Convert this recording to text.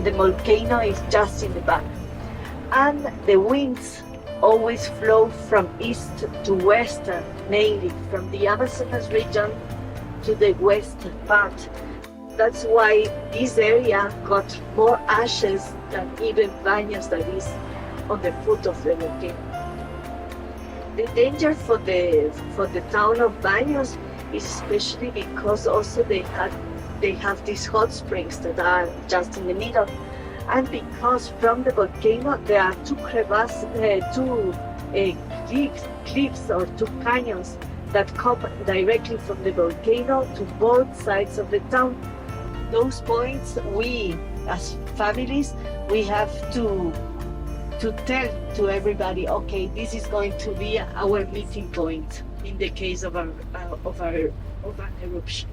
the volcano is just in the back. And the winds always flow from east to west, mainly from the Amazonas region to the west part. That's why this area got more ashes than even Baños, that is on the foot of the volcano. The danger for the town of Baños is especially because also they have these hot springs that are just in the middle, and because from the volcano there are two cliffs or two canyons that come directly from the volcano to both sides of the town. Those points, we as families, we have to tell to everybody, okay, this is going to be our meeting point in the case of an eruption.